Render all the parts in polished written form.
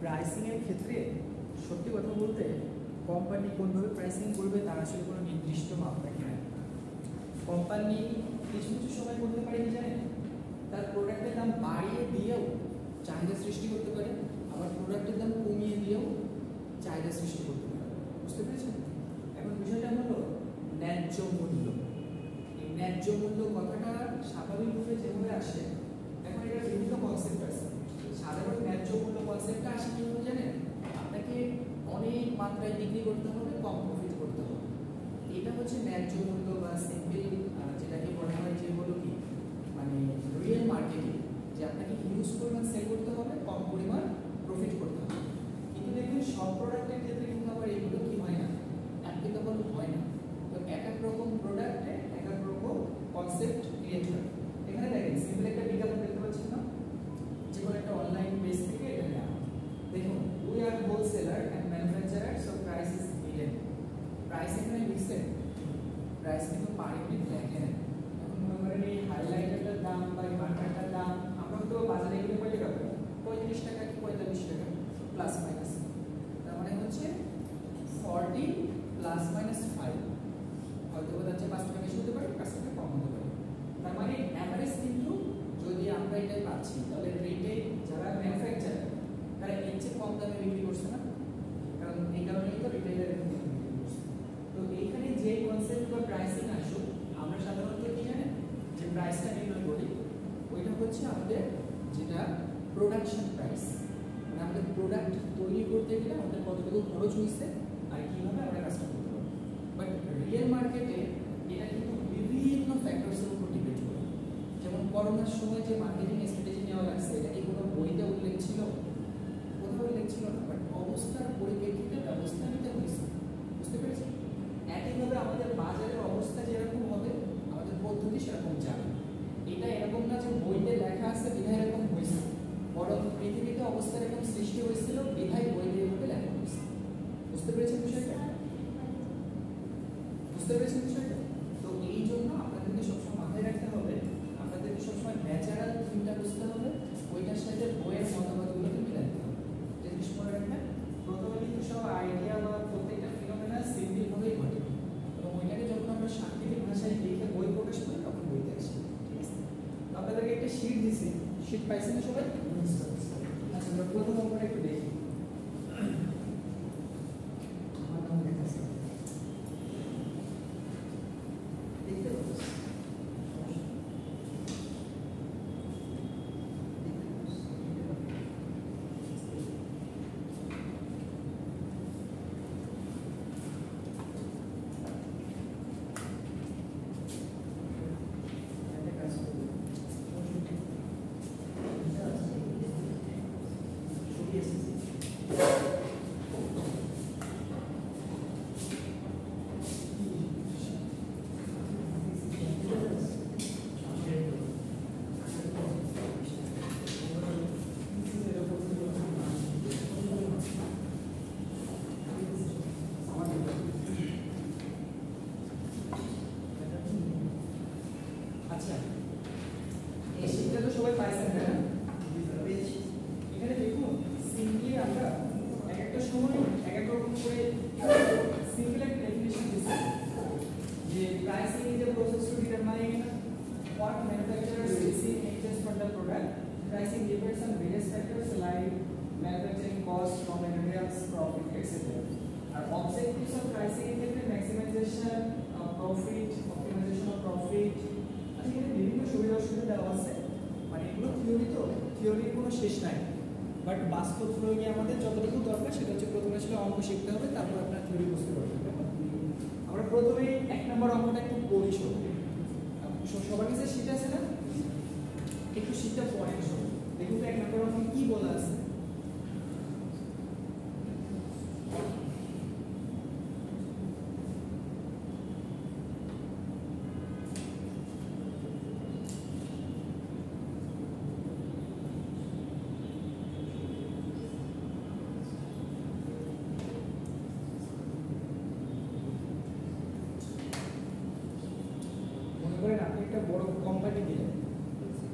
Pricing এর ক্ষেত্রে সত্যি কথা বলতে কোম্পানি কোনভাবে প্রাইসিং করবে তার আসলে কোনো নির্দিষ্ট মাপকাঠি নেই। কোম্পানি কিছু কিছু সময় করতে পারে কি জানেন, তার প্রোডাক্টের দাম বাড়িয়ে দিয়েও চাহিদা সৃষ্টি করতে পারে, আবার প্রোডাক্টের দাম কমিয়ে দিয়েও চাহিদা সৃষ্টি করতে পারে। বুঝতে পেরেছেন? এখন বিষয়টা হলো ন্যায্য মূল্য। এই ন্যায্য মূল্য কথাটা স্বাভাবিকভাবে যেভাবে আসে, এখন এটা বিভিন্ন কনসেপ্ট আছে। সাধারণ ন্যায্য মূল্য কনসেপ্টটা আসে কিভাবে জানেন, আপনাকে অনেক মাত্রায় বিক্রি করতে হবে, কম প্রফিট করতে হবে। এটা হচ্ছে ন্যায্য মূল্য বা সিম্পল যেটাকে বলা হয় যে হলো কি মানে রিয়েল মার্কেটিং, যে আপনাকে হিউজ পরিমাণ সেল করতে হবে, কম পরিমাণ প্রফিট করতে হবে। কিন্তু দেখুন সব প্রোডাক্টের ক্ষেত্রে কিন্তু আবার এগুলো কি হয় না, অ্যাপ্লিকেবল হয় না। তো এক এক রকম প্রোডাক্টে এক এক রকম কনসেপ্ট ক্রিয়েট হয়। এখানে দেখেন সিম্পল একটা বিজ্ঞাপন দেখতে পাচ্ছেন না, যে কোনো একটা অনলাইন পেজ থেকে এটা নেওয়া। দেখুন we are wholesaler and manufacturer so price is hidden. Price এখানে লিখছেন, প্রাইস কিন্তু পার ইউনিট লেখেন। এখন মনে করেন এই হাইলাইটারটার দাম বা এই মার্কারটার দাম আমরা হয়তো বাজারে গেলে কত টাকা, 35 টাকা কি 45 টাকা প্লাস মাইনাস, তার মানে হচ্ছে 40 প্লাস মাইনাস 5, হয়তো হচ্ছে 5 টাকা বেশি হতে পারে, 5 টাকা কম হতে পারে। তার মানে অ্যাভারেজ কিন্তু যদি আমরা এটাই পাচ্ছি, তাহলে রিটেল যারা ম্যানুফ্যাকচারার তারা এর চেয়ে কম দামে বিক্রি করছে না, কারণ এই কারণেই তো রিটেলার এরকম বিক্রি করছে। তো এইখানে যে কনসেপ্ট বা প্রাইসিং আসুক, আমরা সাধারণত কি জানেন যে প্রাইসটা নির্ণয় করি, ওইটা হচ্ছে আমাদের যেটা প্রোডাকশন প্রাইস, মানে আমাদের প্রোডাক্ট তৈরি করতে গেলে আমাদের কতটুকু খরচ হয়েছে আর কীভাবে আমরা কাজটা করতে পারবো। বাট রিয়েল মার্কেটে এটা কিন্তু বিভিন্ন ফ্যাক্টরসের উপর ডিপেন্ড করে। যেমন করোনার সময় যে মার্কেটিং স্ট্র্যাটেজি নেওয়া লাগছে, এটা কি কোনো বইতে উল্লেখ ছিল? কোথাও উল্লেখ ছিল না, বাট অবস্থার পরিপ্রেক্ষিতে ব্যবস্থা নিতে হয়েছে। বুঝতে পেরেছেন? একইভাবে আমাদের বাজারের অবস্থা যেরকম হবে, আমাদের পদ্ধতি সেরকম যাবে। এটা এরকম না যে বইতে লেখা আছে বিধায় এরকম হয়েছে, বরং পৃথিবীতে অবস্থা এরকম সৃষ্টি হয়েছিল বিধায় বইতে এভাবে লেখা হয়েছে। বুঝতে পেরেছেন বিষয়টা? বুঝতে পেরেছেন বিষয়টা? তো এই জন্য আপনাদেরকে সবসময় মাথায় রাখতে হবে, আপনাদেরকে সবসময় ন্যাচারাল থিমটা বুঝতে হবে, ওইটার সাথে বইয়ের মতামতগুলোকে মিলাতে হবে। যে জিনিস মনে রাখবেন, প্রথমে কিন্তু সব আইডিয়া বা প্রত্যেকটা ফিনোমেনা সিম্পলভাবেই ঘটে, এবং ওইটাকে যখন আমরা সাংকেতিক ভাষায় লিখে বই প্রকাশ করি তখন বইতে আসে। ঠিক আছে? আপনাদেরকে একটা শীট দিছি, শীট পাইছেন সবাই? আচ্ছা, আমরা প্রথম অঙ্কটা একটু দেখি। আমার নাম দেখাচ্ছে দেখতে পাচ্ছি। আচ্ছা, এই শীটটা তো সবাই পাইছেন না? এখানে দেখুন সিম্পলি আমরা এক একটা সময় এক এক রকম করে সিম্পল একটা ডেফিনিশন দিচ্ছি, যে pricing is a process to determine what manufacturers receive in exchange for the product. Pricing depends on various factors like manufacturing cost, raw materials, profit, etc. Our objectives of pricing include maximization of profit, optimization of profit. এখানে বিভিন্ন সুবিধা অসুবিধা দেওয়া আছে, মানে এগুলো theory, তো থিওরির কোনো শেষ নাই, বাট বাস্তব প্রয়োগে আমাদের যতটুকু দরকার সেটা হচ্ছে প্রথমে আসলে অঙ্ক শিখতে হবে, তারপর আপনার থিওরি বুঝতে পারবেন। আমরা প্রথমে 1 নম্বর অঙ্কটা একটু পড়ি। সবার কাছে শীট আছে না? একটু শীটটা পড়েন সব, দেখুন তো 1 নম্বর অঙ্কে কি বলা আছে। আপনি একটা বড় কোম্পানি দিলেন,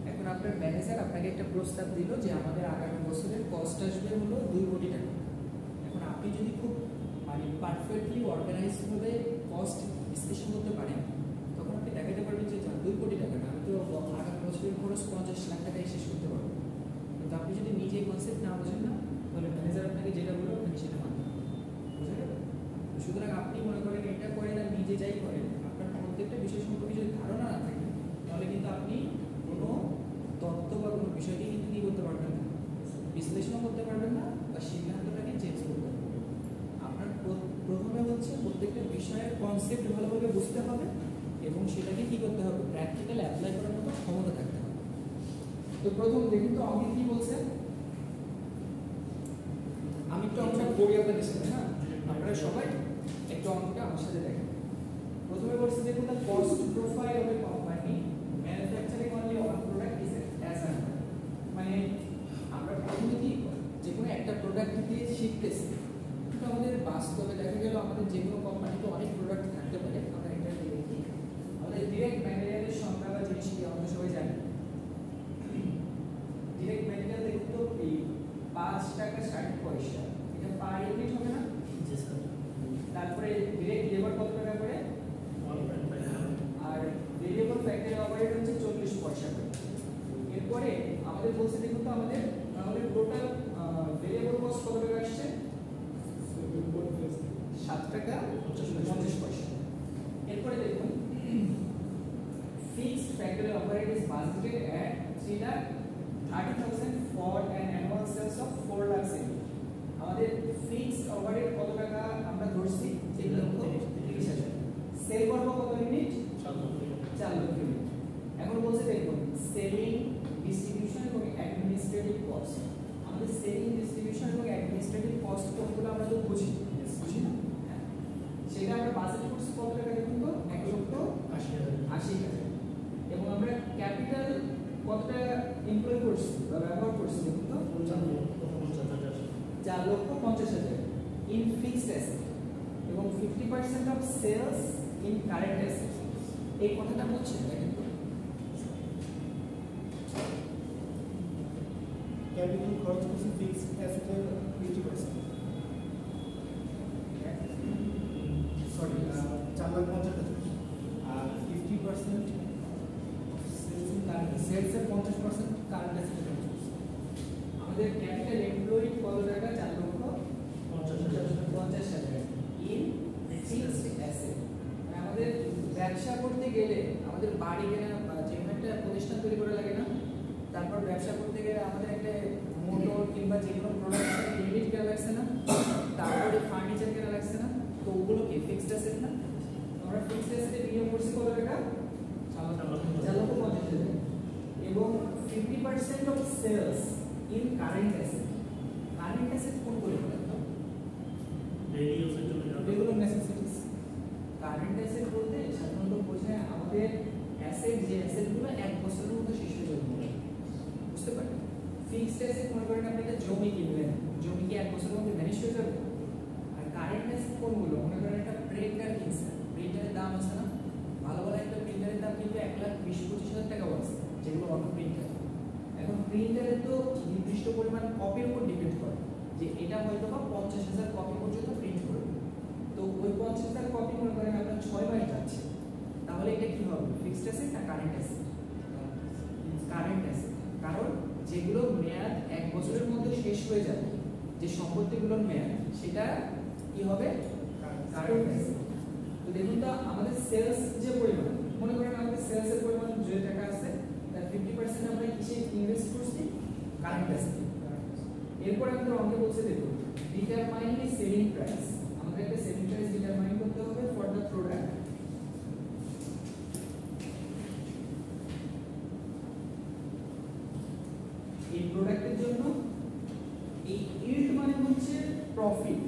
এখন আপনার ম্যানেজার আপনাকে একটা প্রস্তাব দিল যে আমাদের আগামী বছরের কস্ট আসবে হলো 2 কোটি টাকা। এখন আপনি যদি খুব মানে পারফেক্টলি অর্গানাইজভাবে কস্ট বিশ্লেষণ করতে পারেন, তখন আপনি দেখাতে পারবেন যে 2 কোটি টাকা না, আমি তো আগামী বছরের খরচ 50 লাখ টাকায় শেষ করতে পারবো। কিন্তু আপনি যদি নিজে কনসেপ্ট না বোঝেন না, তাহলে ম্যানেজার আপনাকে যেটা বলবে আপনি সেটা মানবেন। বুঝা গেল? সুতরাং আপনি মনে করেন এটা করেন আর নিজে যাই করেন, আপনার প্রত্যেকটা বিষয় সম্পর্কে যদি ধারণা না থাকে, তাহলে কিন্তু আপনি কোনো তত্ত্ব বা কোনো বিষয়কে কিন্তু কী করতে পারবেন না, বিশ্লেষণ করতে পারবেন না বা সিদ্ধান্তটাকে চেঞ্জ করতে পারবেন। আপনার প্রথমে হচ্ছে প্রত্যেকটা বিষয়ের কনসেপ্ট ভালোভাবে বুঝতে হবে এবং সেটাকে কী করতে হবে, প্র্যাকটিক্যাল অ্যাপ্লাই করার মতো ক্ষমতা থাকতে হবে। তো প্রথম দেখুন তো অঙ্কে কী বলছে, আমি একটু অঙ্কটা পড়ি আপনাদের সাথে। হ্যাঁ, আপনারা সবাই একটু অঙ্কটা আমার সাথে দেখেন। প্রথমে বলছে দেখুন, the cost profile of a company manufacturing only one product is as আন, মানে আমরা প্রথমে কি যে কোনো একটা প্রোডাক্ট দিয়ে শিখতেছি, কিন্তু আমাদের বাস্তবে দেখা গেল আমাদের যে কোনো কোম্পানিতে অনেক প্রোডাক্ট থাকতে পারে। আমরা এটা দেখি আমাদের ডিরেক্ট ম্যাটেরিয়ালের সংখ্যা বা জিনিস কি আমরা সবাই জানি। ডিরেক্ট ম্যাটেরিয়াল দেখুন তো 5 টাকা 60 পয়সা, এটা পার ইউনিট হবে না? তারপরে ডিরেক্ট লেবার কত টাকা করে? 1.5, আর ভেরিয়েবল ফ্যাক্টরি ওভারহেড হচ্ছে 40 পয়সা করে। এরপরে আমাদের বলছে দেখুন তো আমাদের টোটাল ভেরিয়েবল কস্ট কত টাকা আসছে? 7 টাকা 50 পয়সা। এরপরে দেখুন fixed factory overhead is budgeted at 3,30,000 for an annual sales of 4 lakh sale. আমাদের ফিক্সড ওভারহেড কত টাকা আমরা ধরছি? 3,30,000। সেল করব কত ইউনিট? 4 লক্ষ ইউনিট। এখন বলছে দেখুন সেলিং, ডিস্ট্রিবিউশন এবং অ্যাডমিনিস্ট্রেটিভ কস্ট। আমাদের সেলিং, ডিস্ট্রিবিউশন এবং অ্যাডমিনিস্ট্রেটিভ কস্ট কোনগুলো আমরা তো বুঝি না? সেটা আমরা বাজেট করছি কত টাকা দেখুন তো? 1,80,000। এবং আমরা ক্যাপিটাল কত টাকা এমপ্লয় করছি বা ব্যবহার করছি দেখুন তো? 4,50,000 ইন ফিক্সড অ্যাসেট এবং 50% of sales in current asset. এই কথাটা বলছে দেখেন তো, ক্যাপিটাল খরচ করছে ফিক্সড অ্যাসেটের 50%, সরি 4,50,000, আর 50% সেলস ইন কারেন্ট, সেলসের 50% কারেন্ট অ্যাসেটে খরচ করছে। আমাদের ক্যাপিটাল এমপ্লয়ি কত টাকা? 4,50,000 ইন ফিক্সড অ্যাসেট। আমাদের ব্যবসা করতে গেলে আমাদের বাড়ি কেনা যে কোনো একটা প্রতিষ্ঠান তৈরি করা লাগে না? তারপর ব্যবসা করতে গেলে আমাদের একটা মোটর কিংবা যে কোনো প্রোডাকশন ইউনিট কেনা লাগছে না? তারপরে ফার্নিচার কেনা লাগছে না? তো ওগুলো কি ফিক্সড অ্যাসেট না? আমরা ফিক্সড অ্যাসেটে বিনিয়োগ করছি কত টাকা? 4,50,000 এবং 50% of sales in current asset. Current asset কোনগুলো? Regular necessities. কারেন্ট অ্যাসেট বলতে সাধারণত বোঝায় আমাদের অ্যাসেট, যে অ্যাসেটগুলো 1 বছরের মধ্যে শেষ হয়ে যাবে, বুঝতে পারেন? ফিক্সড অ্যাসেট মনে করেন আপনি একটা জমি কিনলেন, জমি কি 1 বছরের মধ্যে ভ্যানিশ হয়ে যাবে? আর কারেন্ট অ্যাসেট কোনগুলো? মনে করেন একটা প্রিন্টার কিনছেন, প্রিন্টারের দাম আছে না? ভালো ভালো একটা প্রিন্টারের দাম কিন্তু 1,20,000-25,000 টাকা আছে, যেগুলো অটো প্রিন্টার। এখন প্রিন্টারের তো নির্দিষ্ট পরিমাণ কপির উপর ডিপেন্ড করে, যে এটা হয়তো বা 50,000 কপি পর্যন্ত প্রিন্ট করবে। তো ওই 50,000 কপি মনে করেন আপনার 6 বার যাচ্ছে, তাহলে এটা কি হবে? ফিক্সড অ্যাসেট না কারেন্ট অ্যাসেট? Current asset. কারণ যেগুলো মেয়াদ 1 বছরের মধ্যে শেষ হয়ে যাবে, যে সম্পত্তিগুলোর মেয়াদ, সেটা কি হবে? Current asset. তো দেখুন তো আমাদের সেলস যে পরিমাণ, মনে করেন আমাদের সেলসের পরিমাণ যে টাকা আছে তার 50% আমরা কিসে ইনভেস্ট করছি? Current asset. এরপর আমাদের অঙ্কে বলছে দেখুন ডিটারমাইন দি সেলিং প্রাইস। আমাদের একটা সেলিং প্রাইস ডিটারমাইন করতে হবে ফর দ্য প্রোডাক্ট। এই প্রোডাক্টের জন্য এই ইল্ড মানে হচ্ছে প্রফিট,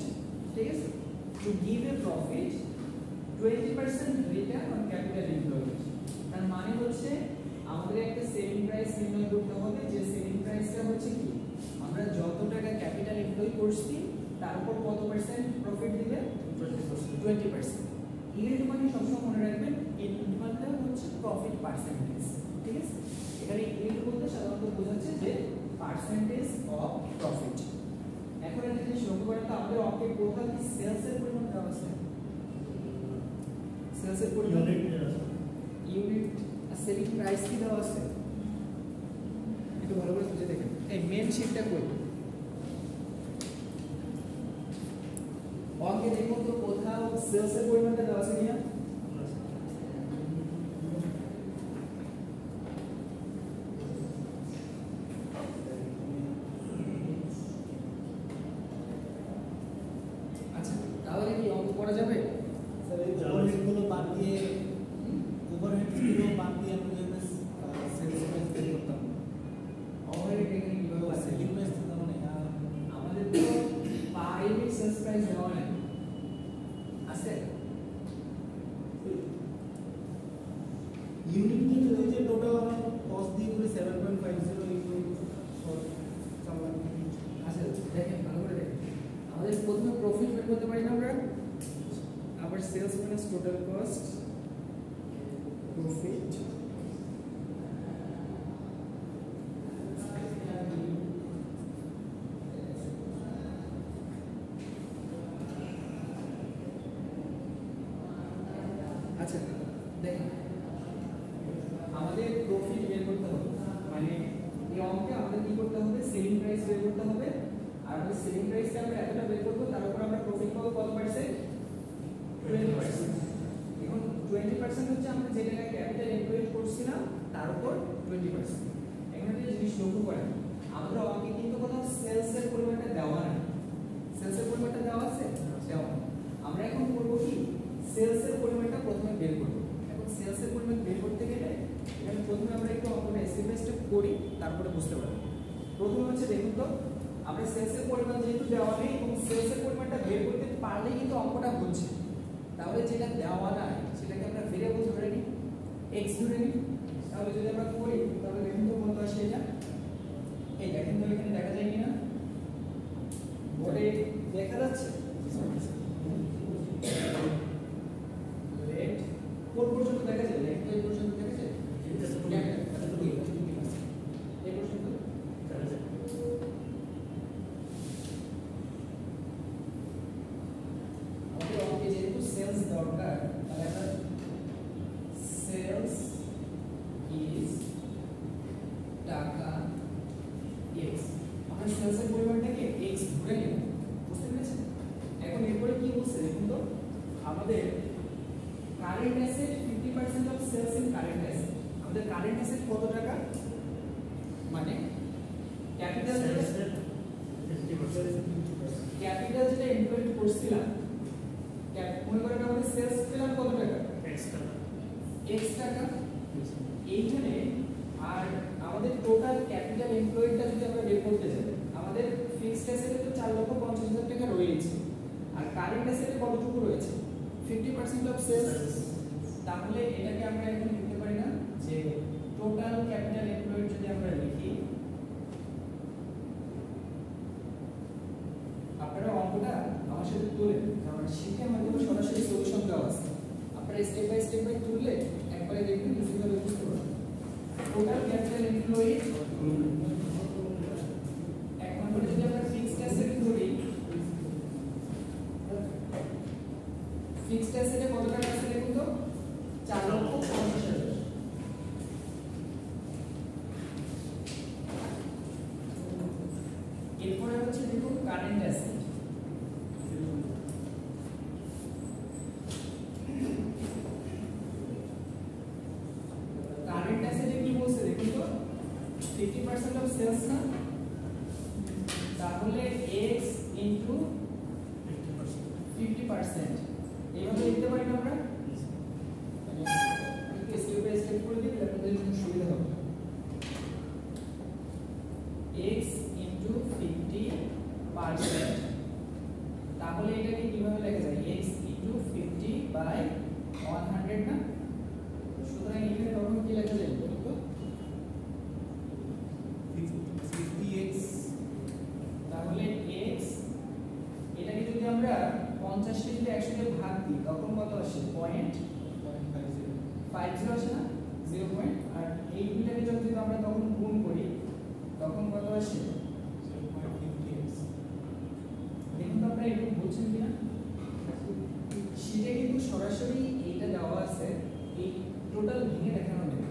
ঠিক আছে? To give a profit 20% return on capital employed. তার মানে হচ্ছে আমাদের একটা সেলিং প্রাইস নির্ণয় করতে হবে, যে সেলিং প্রাইসটা হচ্ছে কি আমরা যত টাকা ক্যাপিটাল এমপ্লয় করছি তার উপর কত পার্সেন্ট প্রফিট দিবে? 20%। ইল্ড মানে সবসময় মনে রাখবেন ইল্ড মানে হচ্ছে প্রফিট পার্সেন্টেজ, ঠিক আছে? এখানে ইল্ড বলতে সাধারণত মতো বোঝাচ্ছে যে পার্সেন্টেজ অফ প্রফিট। এখন একটা জিনিস লক্ষ্য করেন তো, আমাদের অঙ্কে কোথাও কি সেলস এর পরিমাণ দেওয়া আছে? সেলস এর পরিমাণ ইউনিট আর সেলিং প্রাইস কি দেওয়া আছে? একটু ভালো করে বুঝে দেখেন। এই মেন শিটটা কই? অঙ্কে দেখুন তো কোথাও সেলস এর পরিমাণটা দেওয়া আছে কিনা? আচ্ছা, তাহলে কি অঙ্ক করা যাবে? স্যার এই ওভারহেডগুলো বাদ দিয়ে ওভারহেডগুলো বাদ দিয়ে আমরা যেভাবে সেলস প্রাইস বের করতাম, ওভারহেড এখানে কিভাবে আছে? সেলিং প্রাইস তো মানে আমাদের তো পার ইউনিট সেলস প্রাইস দেওয়া নেই, আছে? ইউনিট দিয়ে ওই যে টোটাল আমরা কস্ট দিয়ে করে 7.50 ইনটু চালান। আচ্ছা দেখেন, ভালো করে দেখেন। আমাদের প্রথমে প্রফিট বের করতে পারি না আমরা? আবার sales minus total cost, profit আচ্ছা দেখেন, আমাদের প্রফিট বের করতে হবে, মানে এই অঙ্কে আমাদের কি করতে হবে? সেলিং প্রাইস বের করতে হবে। আর আমাদের সেলিং প্রাইসটা আমরা এতটা বের করব, তার উপর আমরা প্রফিট পাবো কত পার্সেন্ট? 20%। এখন 20% হচ্ছে আমরা যে টাকা ক্যাপিটাল এমপ্লয়েড করছিলাম তার উপর 20%। এখন একটা জিনিস লক্ষ্য করেন, আমাদের অঙ্কে কিন্তু কোথাও সেলস এর পরিমাণটা দেওয়া নেই। সেলস এর পরিমাণটা দেওয়া আছে? দেওয়া নেই। আমরা এখন করব কি? সেলস এর পরিমাণটা প্রথমে বের করব। এখন সেলস এর পরিমাণ বের করতে গেলে এখানে প্রথমে আমরা একটু অঙ্কটা এস্টিমেটটা করি, তারপরে বুঝতে পারবো। প্রথমে হচ্ছে দেখুন তো, আমরা সেলস এর পরিমাণ যেহেতু দেওয়া নেই এবং সেলস এর পরিমাণটা বের করতে পারলে কিন্তু অঙ্কটা হচ্ছে, তাহলে যেটা দেওয়া নাই সেটাকে আমরা ভেরিয়েবল ধরে নিই, x ধরে নিই। তাহলে যদি আমরা করি তাহলে দেখুন তো কত আসে এটা। এই দেখেন তো এখানে দেখা যায় কিনা? বোর্ডে দেখা যাচ্ছে? লেট কোন পর্যন্ত দেখা যায়? লেট এই পর্যন্ত দেখা যায়? এই পর্যন্ত আমাদের অঙ্কে যেহেতু সেলস দরকার, তাহলে আমরা সেলস ইজ টাকা x, আমরা সেলস এর পরিমাণটাকে x ধরে নিলাম। বুঝতে পেরেছেন? এখন এরপরে কি বলছে দেখুন তো, আমাদের current asset 50% of sales in current asset. আমাদের কারেন্ট অ্যাসেট কত টাকা? মানে ক্যাপিটাল যেটা ইনভেস্ট করছিলাম, মনে করেন আমাদের সেলস পেলাম কত টাকা? x টাকা। এইখানে আর আমাদের টোটাল ক্যাপিটাল এমপ্লয়েডটা যদি আমরা বের করতে যাই, আমাদের ফিক্সড অ্যাসেটে তো 4,50,000 টাকা রয়েছে, আর কারেন্ট অ্যাসেটে কতটুকু রয়েছে? 50% অফ সেলস। তাহলে এটাকে আমরা এখন লিখতে পারি না যে টোটাল ক্যাপিটাল এমপ্লয়েড যদি আমরা লিখি, আপনারা অঙ্কটা আমার সাথে তুলেন, কারণ শিখে মাধ্যমে সরাসরি সলিউশন দেওয়া আছে। আপনারা স্টেপ বাই তুললে একবারে দেখবেন ইজিভাবে বুঝতে পারবেন। টোটাল ক্যাপিটাল এমপ্লয়েড এক নম্বরে যদি আমরা ফিক্সড অ্যাসেট ধরি, ফিক্সড অ্যাসেটে কত টাকা আছে দেখুন তো? 4,50,000। এরপরে হচ্ছে দেখুন কারেন্ট অ্যাসেট। কারেন্ট অ্যাসেটে কি বলছে দেখুন তো? 50% অফ সেলস না? তাহলে x ইনটু 50%। এইভাবে লিখতে পারি না আমরা? স্টেপ বাই স্টেপ করে দিই, আপনাদের জন্য সুবিধা হবে। x into 50%। তাহলে এটাকে কিভাবে লেখা যায়? x ইনটু 50 বাই 100 না? সুতরাং এখানে তখন কি লেখা যায় বলুন তো? 50x। তাহলে x, এটাকে যদি আমরা 50 কে যদি 100 দিয়ে ভাগ দিই তখন কত আসে? 0.50 আসে না? 0. আর এই দুইটাকে যদি আমরা তখন গুণ করি তখন কত আসে? 0.50x। দেখুন তো আপনারা একটু বুঝছেন কিনা? সেটা কিন্তু সরাসরি এইটা দেওয়া আছে, এই টোটাল ভেঙে দেখানো নেই।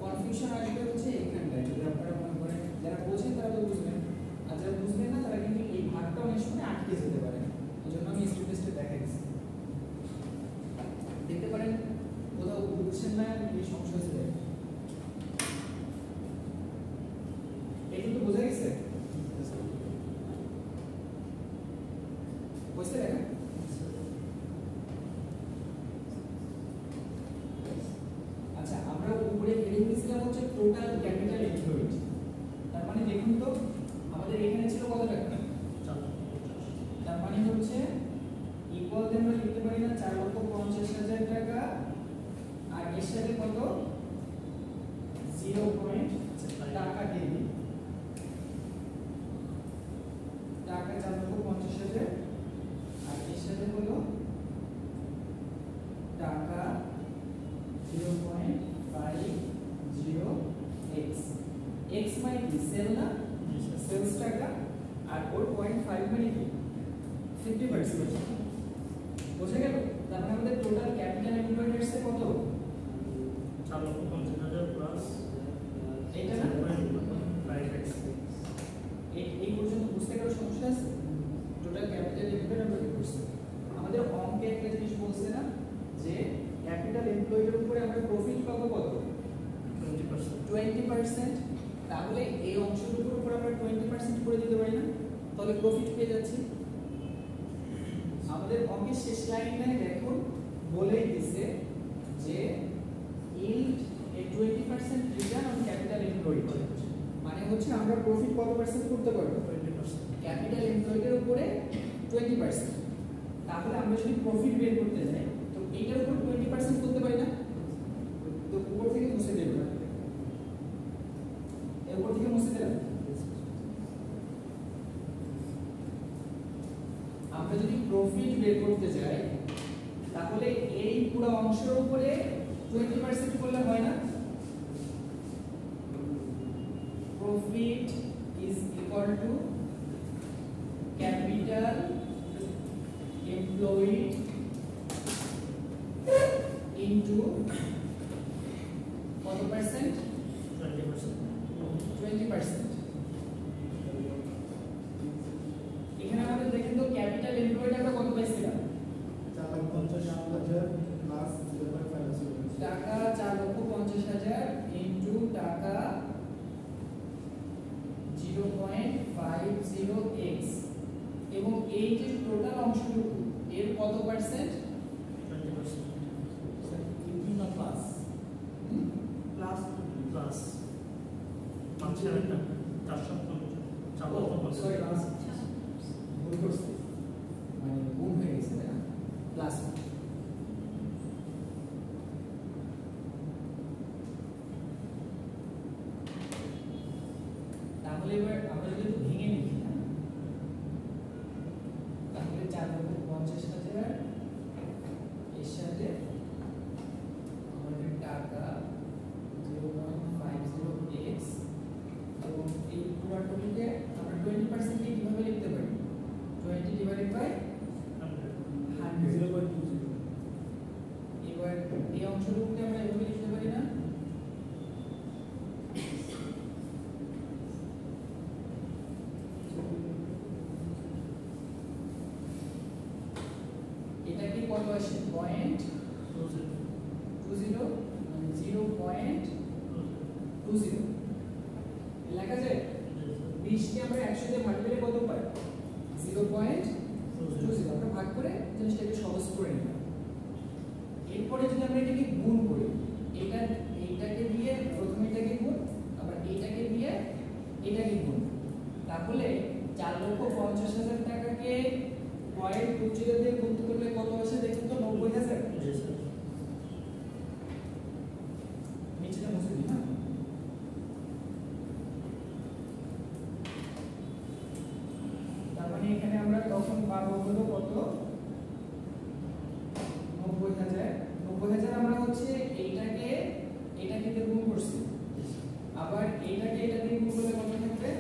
কনফিউশন আসবে হচ্ছে এখানটায়, যদি আপনারা মনে করেন যারা বোঝেন তারা তো বুঝবেন, আর যারা বুঝবেন না তারা কিন্তু এই ভাগটা অনেক সময় আটকে যেতে পারে। এই জন্য আমি স্টেপ বাই স্টেপ দেখাই দিচ্ছি। দেখতে পারেন কোথাও বুঝছেন না, এই সমস্যা হচ্ছে। এটা তো বোঝা গেছে? বুঝতে দেখা? আচ্ছা, আমরা উপরে হেডিং দিয়েছিলাম হচ্ছে টোটাল ক্যাপিটাল এমপ্লয়েড। তার মানে দেখুন তো আমাদের এখানে ছিল কত টাকা? 4,50,000। তার মানে হচ্ছে ইকুয়াল দিয়ে আমরা লিখতে পারি না 4,50,000 টাকা, আর এর সাথে কত 0. টাকা দিয়ে দিই, টাকা 4,50,000, আর এর সাথে হলো টাকা 0.50x। x মানে কি? সেল না? সেলস টাকা, আর ওর 0.5 মানে কি? 50%। বুঝে গেল? তার মানে আমাদের টোটাল ক্যাপিটাল এমপ্লয়েড এসে কত? 4,50,000 প্লাস এটা না? 0.5x। এই পর্যন্ত বুঝতে কারো সমস্যা আছে? টোটাল ক্যাপিটাল এমপ্লয়েড আমরা কি করছি? আমাদের অঙ্কে একটা জিনিস বলছে না যে ক্যাপিটাল এমপ্লয়েডের উপরে আমরা প্রফিট পাবো কত? 20%। তাহলে এই অংশটুকুর উপর আমরা 20% করে দিতে পারি না? তাহলে প্রফিট পেয়ে যাচ্ছি। আমাদের অঙ্কের শেষ লাইনে দেখুন বলেই দিছে যে yield a 20% return on capital employed, মানে হচ্ছে আমরা প্রফিট কত পার্সেন্ট করতে পারবো? 20%। ক্যাপিটাল এমপ্লয়েডের উপরে 20%। তাহলে আমরা যদি প্রফিট বের করতে যাই তো এইটার উপর 20% করতে পারি না? তো উপর থেকে মুছে দেব না, এর উপর থেকে মুছে দিলাম। আমরা যদি প্রফিট বের করতে যাই তাহলে এই পুরো অংশের উপরে 20% করলে হয় না? Profit is equal to capital employed into কত পার্সেন্ট? 20%। এখানে আমাদের দেখেন তো ক্যাপিটাল এমপ্লয়েড আমরা কত পাইছিলাম? 4,50,000 প্লাস 0.5 টাকা 4,50,000 ইনটু টাকা 0.50x, এবং এই যে টোটাল অংশটুকু এর কত পার্সেন্ট? 20%। স্যার ইনটু না প্লাস? প্লাস প্লাস 5,000 টাকা 4,50,000। সরি ভুল করছি, মানে গুণ হয়ে গেছে তাই না? প্লাস তাহলে এবার আমরা যদি একটু ভেঙে লিখি না, তাহলে 4,50,000 এর সাথে আমাদের টাকা 0.50x, এবং এই পুরোটাকে আমরা 20% কে কিভাবে লিখতে পারি? 20 ডিভাইডেড বাই 100। 0.20। এবার এই অংশটুকুকে আমরা এভাবে লিখতে পারি না? এটা কি কত আসে? 0.20, মানে 0.20 লেখা যায়। 20 কে আমরা 100 দিয়ে ভাগ করলে কত পাই? 0.20। আমরা ভাগ করে জিনিসটাকে সহজ করে নিলাম। এরপরে যদি আমরা এটাকে গুণ করি, এইটাকে দিয়ে প্রথমে এটাকে গুণ, আবার এইটাকে দিয়ে এটাকে গুণ, তাহলে 4,50,000 টাকাকে 0.20 দিয়ে গুণ করলে কত আসে দেখুন তো? 90,000। নিচেটা মুছে দিই না? তার মানে এখানে আমরা তখন পাবো হলো কত? 90,000। 90,000 আমরা হচ্ছে এইটাকে দিয়ে গুণ করছি, আবার এইটাকে এটা দিয়ে গুণ করলে কত থাকবে?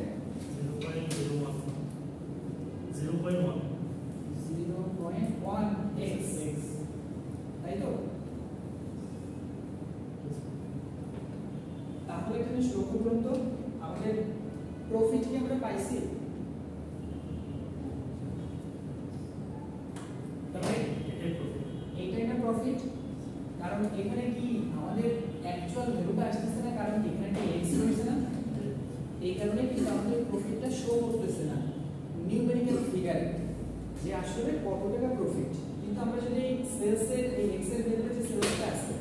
তাহলে এখানে লক্ষ্য করুন তো আমাদের প্রফিট কি আমরা পাইছি, তাহলে এইটাই না প্রফিট, কারণ এখানে কি আমাদের অ্যাকচুয়াল ভ্যালুটা আসতেছে না, কারণ এখানে একটা এক্স রয়েছে না, এই কারণে কিন্তু আমাদের প্রফিটটা শো করতেছে না নিউমেরিক্যাল ফিগারে যে আসলে কত টাকা প্রফিট। কিন্তু আমরা যদি সেলসের এই এক্স এর ভেতরে যে সেলসটা আছে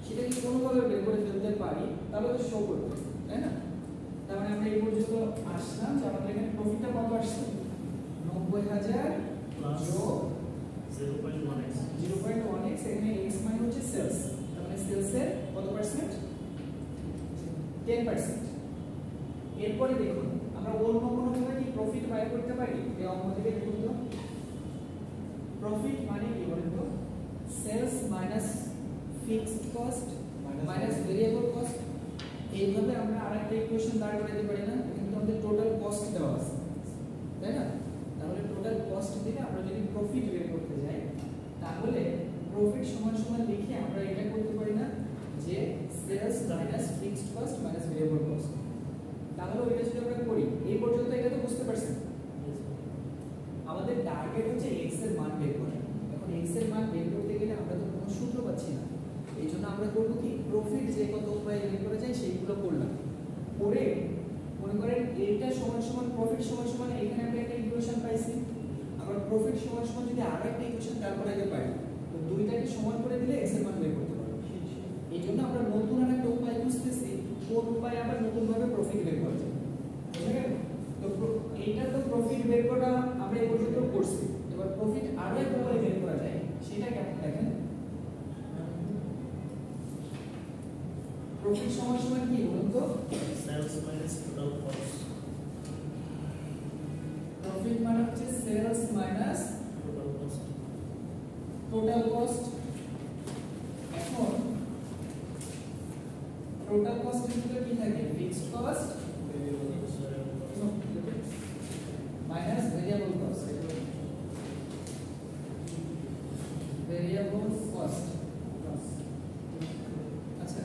সেটা কি কোনোভাবে বের করে ফেলতে পারি তাহলে তো শো করবে, তাই না? তার মানে আমরা এই পর্যন্ত আসলাম যে আমাদের এখানে প্রফিটটা কত আসছে, 90,000 যোগ 0.1x, এখানে x মানে হচ্ছে সেলস, তার মানে সেলসের কত পার্সেন্ট, 10%। এরপরে দেখুন আমরা অন্য কোনো ভাবে কি প্রফিট বাইর করতে পারি, এই অঙ্ক থেকে দেখুন তো প্রফিট মানে কি বলেন তো, sales minus fixed cost minus variable cost. এইভাবে আমরা আরেকটা ইকুয়েশন দাঁড় করে দিতে পারি না, কিন্তু আমাদের টোটাল কস্ট দেওয়া আছে, তাই না? তাহলে টোটাল কস্ট দিলে আমরা যদি প্রফিট বের করতে যাই তাহলে প্রফিট সমান সমান লিখে আমরা এটা করতে পারি না যে sales minus fixed cost minus variable cost. তাহলে এটা যদি আমরা করি এই পর্যন্ত এটা তো বুঝতে পারছেন, আমাদের টার্গেট হচ্ছে x এর মান বের করা। এখন x এর মান বের করতে গেলে আমরা তো কোনো সূত্র পাচ্ছি না, এই জন্য আমরা করব কি প্রফিট যে কত উপায় বের করা যায় সেইগুলো করলাম, করে মনে করেন এইটা সমান সমান প্রফিট সমান সমান এখানে আমরা একটা ইকুয়েশন পাইছি, আবার প্রফিট সমান সমান যদি আরো একটা ইকুয়েশন তারপরে আগে পাই তো দুইটাকে সমান করে দিলে x এর মান বের করতে পারবো। এই জন্য আমরা নতুন আরেকটা উপায় খুঁজতেছি কোন উপায়ে আবার নতুন ভাবে প্রফিট বের করা যায়, বুঝা গেল? তো এইটা তো প্রফিট বের করা আমরা এই পর্যন্ত করছি, এবার প্রফিট আরো এক উপায়ে বের করা যায় সেটা কেমন দেখেন। প্রফিট সমান সমান কি বলুন তো, sales minus total cost, profit মানে হচ্ছে সেলস মাইনাস টোটাল কস্ট। এখন টোটাল কস্ট এর ভিতরে কি থাকে, fixed cost minus variable cost, variable cost. আচ্ছা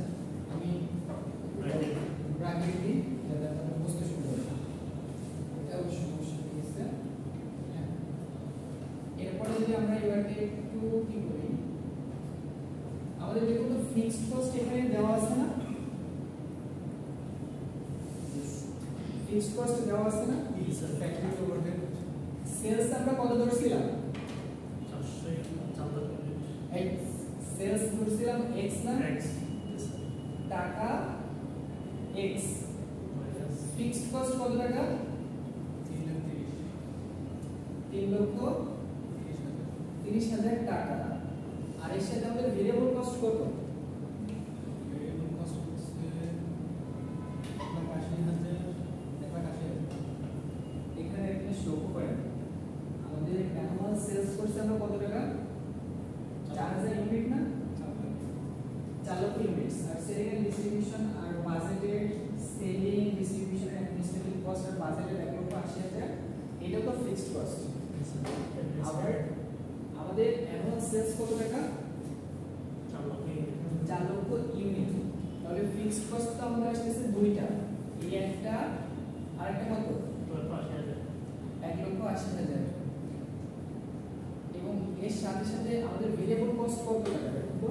আমি ব্র্যাকেট দিই যাতে আপনারা বুঝতে সুবিধা হয়, এটা অবশ্য সমস্যা হয়েছে। হ্যাঁ এরপরে যদি আমরা এবারে একটু কি করি, আমাদের দেখুন তো ফিক্সড কস্ট এখানে দেওয়া আছে না, ফিক্সড কস্ট দেওয়া আছে না, ফ্যাক্টরি ওভারহেড। সেলস আমরা কত ধরছিলাম, এই সেলস ধরছিলাম x না, টাকা x, ফিক্সড কস্ট কত টাকা, 3,30,000 টাকা, আর এর সাথে আমাদের ভেরিয়েবল কস্ট কত, ভেরিয়েবল কস্ট হচ্ছে 80,000। এখানে একটা লক্ষ্য করেন আমাদের অ্যানুয়াল সেলস করছে আমরা কত টাকা, 4,000 ইউনিট না, 4 লক্ষ ইউনিটস, আর সেলিং ডিস্ট্রিবিউশন আর budgeted selling distribution administrative cost আর বাজেটেড 1,80,000, এটা তো ফিক্সড কস্ট। আবার আমাদের অ্যানুয়াল সেলস কত টাকা, 4 লক্ষ ইউনিট, তাহলে ফিক্সড কস্ট তো আমাদের আসছে দুইটা, এই একটা আর একটা কত, 1,80,000, এবং এর সাথে সাথে আমাদের ভেরিয়েবল কস্ট কত টাকা দেখুন তো,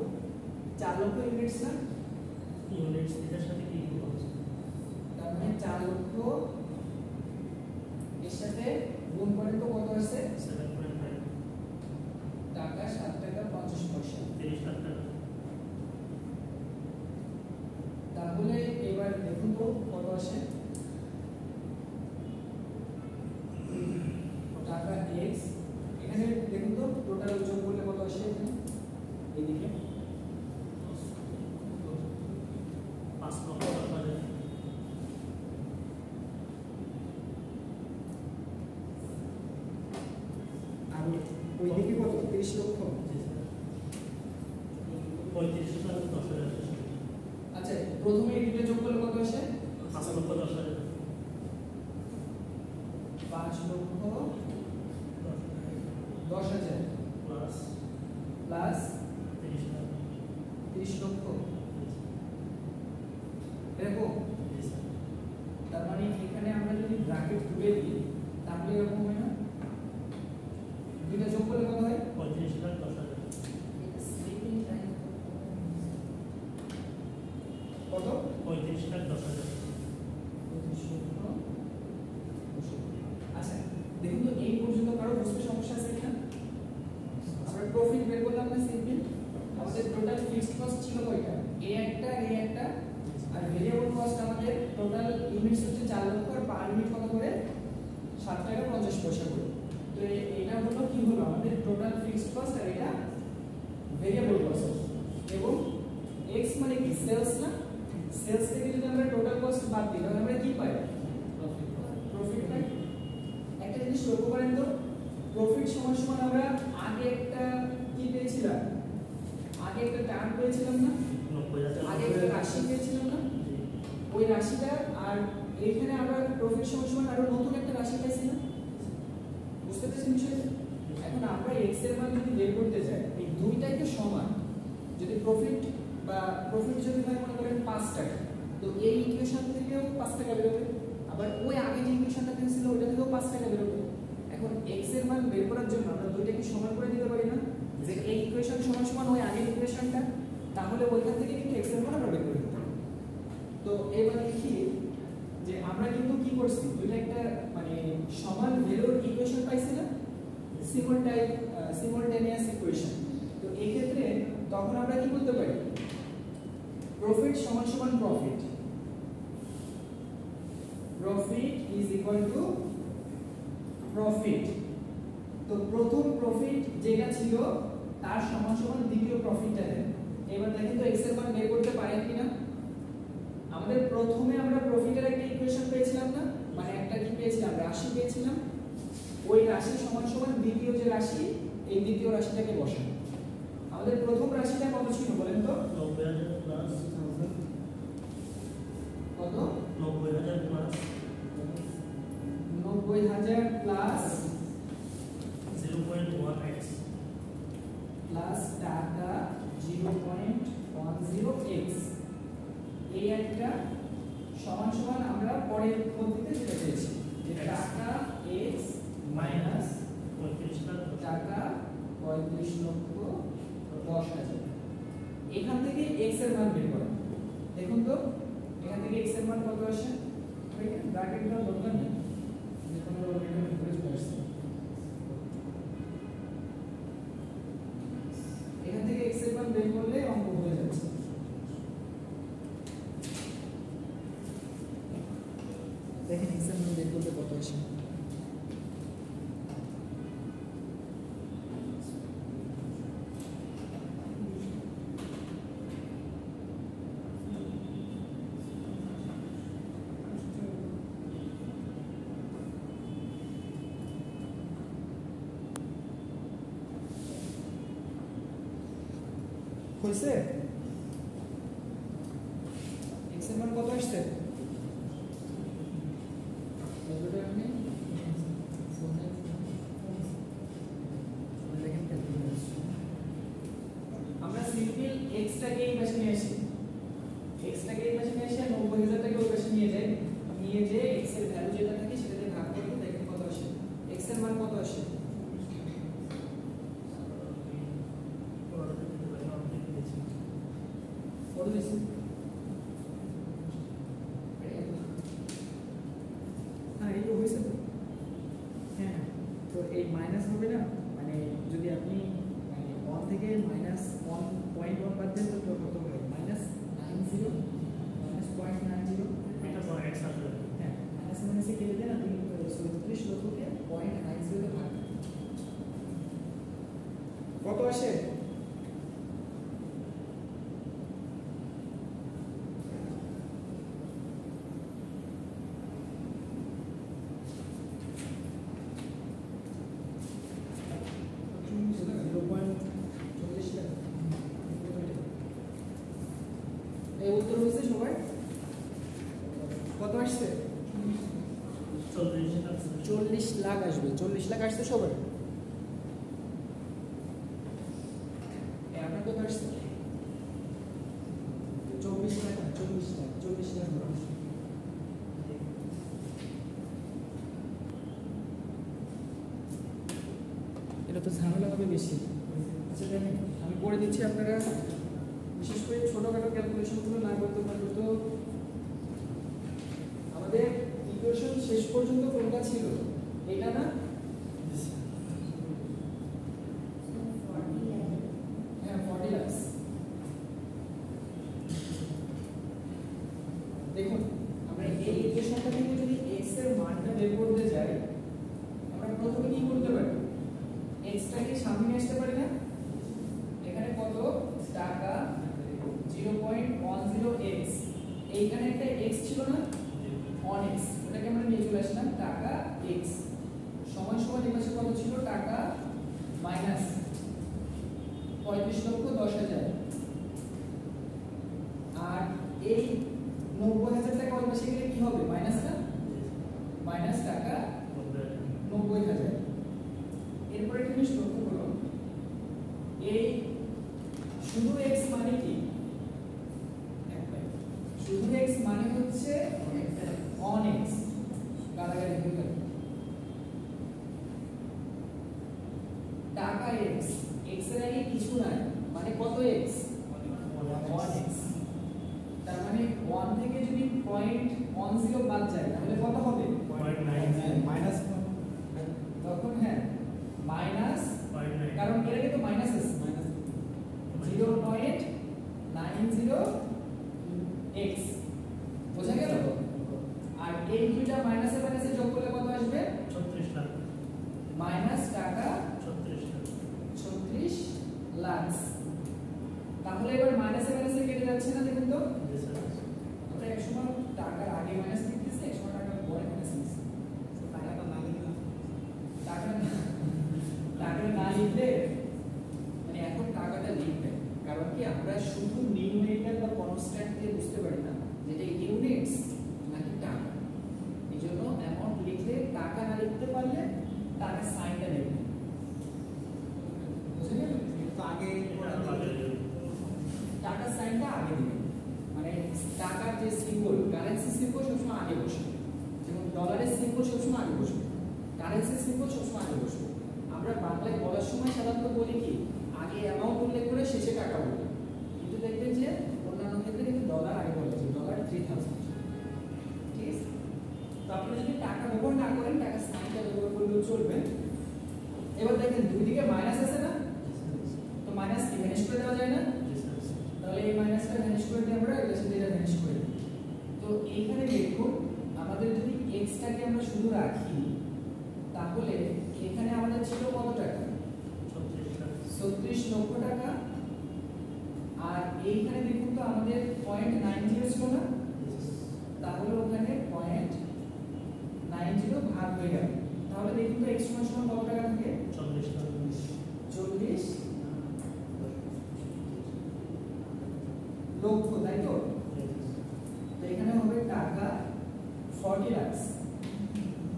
4 লক্ষ ইউনিটস না, ইউনিটস এর সাথে কি হচ্ছে, তার মানে 4 লক্ষ এর সাথে গুণ করেন তো কত আসছে, 7.5 টাকা 7 টাকা 50 পয়সা। 30 লাখ টাকা। তাহলে এবার দেখুন তো কত আসে, টাকা x, এখানে দেখুন তো টোটাল যোগ করলে কত আসে, এখানে এইদিকে 5 লক্ষ টাকা। আর ওইদিকে কত, 30 লক্ষ। 35,10,000। আচ্ছা প্রথমে এই দুটো যোগ করলে কত আসে, 5,10,000। 5,10,000 প্লাস প্লাস 30 লাখ। 30 লক্ষ, এরকম দিই তাহলে এরকম হয় না, দুইটা যোগ করলে কত হয়? 35,10,000 কত? 35,10,000 আচ্ছা দেখুন তো এই পর্যন্ত কারো বুঝতে সমস্যা আছে কিনা? আমরা প্রফিট বের করলাম না সিম্পল, আমাদের টোটাল ফিক্সড কস্ট ছিল কয়টা? এ একটা আর ভেরিয়েবল কস্ট আমাদের টোটাল ইউনিটস হচ্ছে 4 লক্ষ আর পার ইউনিট কত করে? 7 টাকা 50 পয়সা করে। তো এটা হলো কি হলো আমাদের টোটাল ফিক্সড কস্ট আর এটা ভেরিয়েবল কস্ট। এবং এক্স মানে কি? সেলস না? সেলস থেকে যদি আমরা টোটাল কস্ট বাদ দিই তাহলে আমরা কি পাই? প্রফিট পাই। একটা জিনিস লক্ষ্য করেন তো, প্রফিট সমান সমান আমরা আগে একটা কি পেয়েছিলাম? আগে একটা টার্ম পেয়েছিলাম না? 90,000 আগে একটা রাশি পেয়েছিলাম না? ওই রাশিটা আর এইখানে আমরা প্রফিট সমান সমান আরো নতুন একটা রাশি পাইছি না? বুঝতে পেরেছেন বিষয়টা? এখন আমরা এক্স এর মান যদি বের করতে যাই, এই দুইটাই তো সমান। যদি প্রফিট যদি হয় মনে করেন 5 টাকা, তো এই ইকুয়েশন থেকেও 5 টাকা বেরোবে, আবার ওই আগে যে ইকুয়েশনটা ছিল ওটা থেকেও 5 টাকা বেরোবে। এখন এক্স এর মান বের করার জন্য আমরা দুইটাকে সমান করে দিতে পারি না? যে এই ইকুয়েশন সমান সমান ওই আগের ইকুয়েশনটা, তাহলে ওইখান থেকে কিন্তু এক্স এর মান আমরা বের করে দিতে পারি। তো এবার দেখি যে আমরা কিন্তু কি করছি, দুইটা একটা মানে সমান ভ্যালুর ইকুয়েশন পাইছি না? সিমultaneous ইকুয়েশন। তো এই ক্ষেত্রে তখন আমরা কি বলতে পারি? প্রফিট সমান সমান profit is equal to profit. তো প্রথম প্রফিট যেটা ছিল তার সমান সমান দ্বিতীয় প্রফিটটা দেন। এবার দেখেন তো এক্স এর মান বের করতে পারেন কিনা? আমাদের প্রথমে আমরা প্রফিটের একটা ইকুয়েশন পেয়েছিলাম না? মানে একটা কি পেয়েছিলাম? রাশি পেয়েছিলাম। ওই রাশি সমান সমান দ্বিতীয় যে রাশি, এই দ্বিতীয় রাশিটাকে বসান। আমাদের প্রথম রাশিটা কত ছিল বলেন তো? 90,000 প্লাস কত? 90,000 প্লাস 90,000 প্লাস 0.1x প্লাস টাকা 0.10x, এই একটা সমান সমান আমরা পরের পদ্ধতিতে যেটা পেয়েছি যে টাকা x মাইনাস 35,10,000 টাকা 35,10,000। এখান থেকে x এর মান বের করা। দেখুন তো এখান থেকে x এর মান কত আসে? ব্র্যাকেট দাও দরকার নেই, যে কোনো এটা ভিতরে চলে আসছে। এখান থেকে x এর মান বের করলে অঙ্ক হয়ে যাচ্ছে। দেখেন x এর মান বের করলে কত আসে। হয়েছে? এক্স এর মান কত আসছে? আমরা সিম্পল এক্সটাকে এই পাশে নিয়ে আসি, এক্সটাকে এই পাশে নিয়ে আসি আর 90,000 টাকে ওই পাশে নিয়ে যাই, নিয়ে যে এক্স এর ভ্যালু যেটা থাকে সেটাকে ভাগ করব, দেখেন কত আসে। এক্স এর মান কত আসে? কত হয়েছে? হ্যাঁ এই তো হয়েছে তো। হ্যাঁ তো এই মাইনাস হবে না, মানে যদি আপনি মানে 1 থেকে মাইনাস 1.1 বাদ দেন তো কত হয়? Minus 90 minus 0.90। এটা তো x আসবে। হ্যাঁ মাইনাস মাইনাসে কেটে দেন, আপনি 37 লক্ষকে 0.90 তে ভাগ কত আসে? এই উত্তর হয়েছে সবাই? কত আসছে? 40 লাখ আসবে। 40 লাখ আসছে সবার? আপনার কত আসছে? 24 লাখ না, 40 লাখ। 40 লাখ তো ঝামেলা হবে বেশি। আচ্ছা দেখেন আমি করে দিচ্ছি, আপনারা বিশেষ করে ছোটোখাটো ক্যালকুলেশনগুলো না করতে পারলে তো আমাদের ইকুয়েশন শেষ পর্যন্ত কোনটা ছিল এটা না? হ্যাঁ 40 লাখ। দেখুন আমরা এই ইকুয়েশনটা থেকে যদি x এর মানটা বের করতে যাই আমরা প্রথমে কি করতে পারি? x টাকে সামনে আসতে পারি না? এখানে কত টাকা 0.10x, এইখানে একটা x ছিল না 1x, ওটাকে আমরা নিয়ে চলে আসলাম টাকা x সমান সমান এই পাশে কত ছিল টাকা মাইনাস 35,10,000 আর এই 90,000 টাকা ওই পাশে গেলে কি হবে? মাইনাস না, মাইনাস টাকা 90,000। এরপরে একটা জিনিস লক্ষ্য করুন, এই শুধু x মানে কি? শুধু x মানে হচ্ছে অন x, গালাগালি হয়ে গেল। টাকা x, x এর আগে কিছু নাই মানে কত x? 1x। তার মানে 1 থেকে যদি 0.10 বাদ যায় তাহলে কত হবে? মাইনাস তখন হ্যাঁ মাইনাস, কারণ এর আগে তো মাইনাস আছে, মাইনাস 0.90x, বোঝা গেল? আর এই দুইটা মাইনাসে মাইনাসে যোগ করলে কত আসবে? 36 লাখ। মাইনাস টাকা 36 লাখ। তাহলে এবার মাইনাসে মাইনাসে কেটে যাচ্ছে না? দেখুন তো আমরা একসময় টাকার আগে মাইনাস লিখতেছি, একসময় টাকার পরে মাইনাস লিখছি। টাকাটা না লিখলে টাকাটা না লিখলে মানে এখন টাকাটা লিখবে, কারণ কি আমরা শুধু নিউমেরিক্যাল বা কনস্ট্যান্ট দিয়ে বুঝতে পারি না যেটা ইউনিটস নাকি টাকা। এই জন্য অ্যামাউন্ট লিখলে টাকা না লিখতে পারলে টাকা সাইনটা লিখবে, বুঝে গেল? তো আগে টাকা সাইনটা আগে দিবেন, মানে টাকার যে সিম্বল কারেন্সি সিম্বল সবসময় আগে বসবে, যেমন ডলারের সিম্বল সবসময় আগে বসবে, কারেন্সি সিম্বল সবসময় আগে বসবে। আমরা বাংলায় বলার সময় সাধারণত বলি কি আগে অ্যামাউন্ট উল্লেখ করে শেষে টাকা বলি, কিন্তু দেখবেন যে অন্যান্য ক্ষেত্রে কিন্তু ডলার আগে বলা যায়, ডলার 3000। ঠিক আছে, তো আপনি যদি টাকা ব্যবহার না করেন টাকা সাইনটা ব্যবহার করলেও চলবে। এবার দেখেন দুই দিকে মাইনাস আছে না, তো মাইনাস কি ভ্যানিশ করে দেওয়া যায় না? তাহলে এই মাইনাসটা ভ্যানিশ করে দিয়ে আমরা এর সাথে এটা ভ্যানিশ করে দিই। তো এইখানে দেখুন আমাদের যদি x টাকে আমরা শুধু রাখি তাহলে এখানে আমাদের ছিল কত টাকা? 36 লক্ষ টাকা। আর এইখানে দেখুন তো আমাদের 0.90 ছিল না, তাহলে ওখানে 0.90 ভাগ হয়ে গেল। তাহলে দেখুন তো x সমান কত টাকা থাকে? 40 লক্ষ, তাই তো? তো এখানে হবে টাকা 40 লাখ।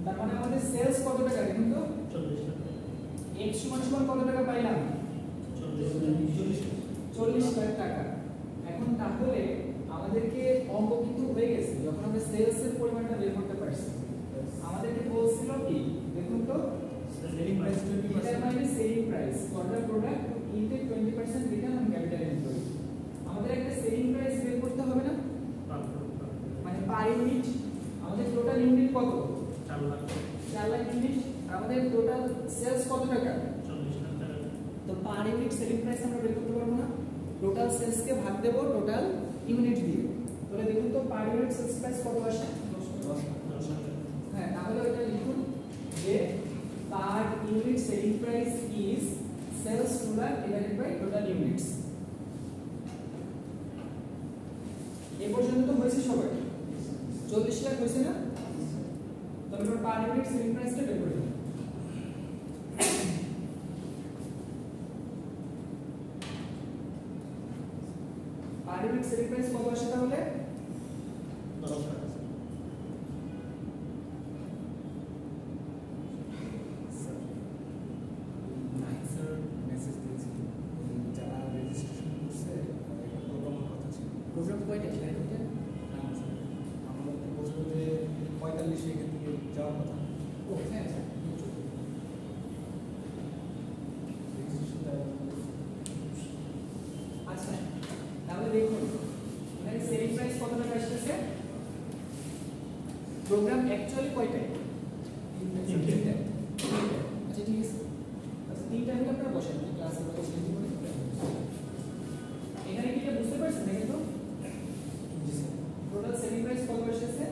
তার মানে আমাদের সেলস কত টাকা দেখুন তো? 40 x সমান কত টাকা পাইলাম? 40 লাখ টাকা। এখন তাহলে আমাদেরকে অঙ্ক কিন্তু হয়ে গেছে, যখন আমরা সেলস এর পরিমাণটা বের করতে পারছি। আমাদেরকে বলছিল কি দেখুন তো, selling price 20%, determine selling price for the product to yield a 20% return on capital employed। আমাদের একটা সেলিং প্রাইস বের করতে হবে না, মানে পার ইউনিট। আমাদের টোটাল ইউনিট কত? 4 লাখ ইউনিট। আমাদের টোটাল সেলস কত টাকা? 40 লাখ টাকা। তো পার ইউনিট সেলিং প্রাইস আমরা বের করতে পারবো না, টোটাল সেলস কে ভাগ দেব টোটাল ইউনিট দিয়ে। তাহলে দেখুন তো পার ইউনিট সেলস প্রাইস কত আসে? 10 লাখ। হ্যাঁ, তাহলে এটা লিখুন যে per unit selling price is sales 2 lakh divided by total units. এই পর্যন্ত তো হয়েছে সবাই? 40 লাখ হয়েছে না? তবে আমরা পার ইউনিট সেলিং প্রাইসটা বের করে দিই। পার ইউনিট সেলিং প্রাইস কত আসে তাহলে? 10 লাখ। প্রোগ্রাম কয়টা ছিল এটা? আমরা বলবো যে 45 এখান থেকে যাওয়ার কথা। ও হ্যাঁ স্যার। প্রোগ্রাম অ্যাকচুয়ালি কয়টায়? তিনটে। আচ্ছা ঠিক আছে, আচ্ছা তিনটা হলে আপনারা বসেন ক্লাসে বসে এখানে কি বুঝতে পারছেন নাকি? তো টোটাল সেলিং প্রাইস কত এসেছে?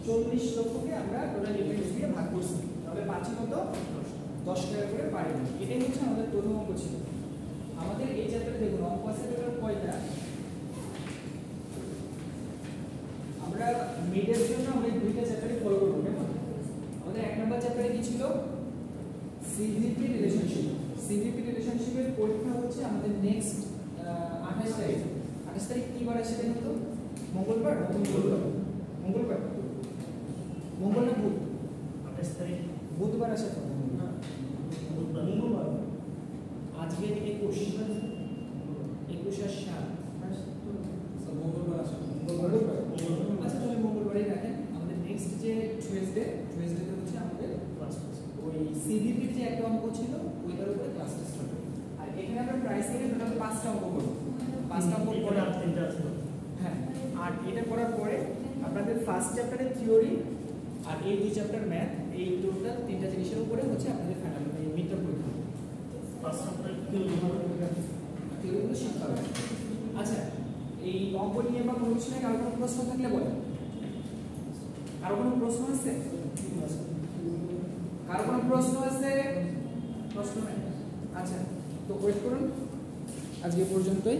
40 লক্ষকে আমরা টোটাল ইউনিটস দিয়ে ভাগ করছি, তাহলে পাচ্ছি কত? 10 টাকা করে পার ইউনিট। এটাই হচ্ছে আমাদের প্রথম অঙ্ক ছিল। আমাদের এই চ্যাপ্টারে দেখুন অঙ্ক আছে টোটাল কয়টা? আমরা মিডের জন্য আমরা দুইটা চ্যাপ্টারে ফলো করব, কেমন? আমাদের এক নাম্বার চ্যাপ্টারে কি ছিল? CVP relationship. সিভিপি রিলেশনশিপের পরীক্ষা হচ্ছে আমাদের নেক্সট 28 তারিখ। 28 তারিখ কি বার আছে দেখুন তো? মঙ্গলবার না বুধ? বুধবার আছে তো? মঙ্গলবার। আজকে 21 আর 7 মঙ্গলবার আছে। আচ্ছা তাহলে মঙ্গলবারই রাখেন। আমাদের নেক্সট যে টুয়েসডেতে হচ্ছে আমাদের ওই সিভিপির যে একটা অঙ্ক ছিল ওইটার উপরে ক্লাস টেস্ট হবে। আর এখানে আমরা প্রাইসিং এর টোটাল 5টা অঙ্ক করব। 5টা অঙ্ক করে হ্যাঁ, আর এটা করার পরে আপনাদের ফার্স্ট চ্যাপ্টারের থিওরি আর এই দুই চ্যাপ্টার ম্যাথ, এই টোটাল তিনটা জিনিসের উপরে হচ্ছে আপনাদের ফাইনাল মিড টার্ম পরীক্ষা হবে। থিওরিগুলো শিখতে হবে। আচ্ছা এই অঙ্ক নিয়ে বা কোনো কিছু নিয়ে কারো কোনো প্রশ্ন থাকলে বলেন। কারো কোনো প্রশ্ন আছে? কারো কোনো প্রশ্ন আছে? প্রশ্ন নাই? আচ্ছা তো ওয়েট করুন, আজকে পর্যন্তই।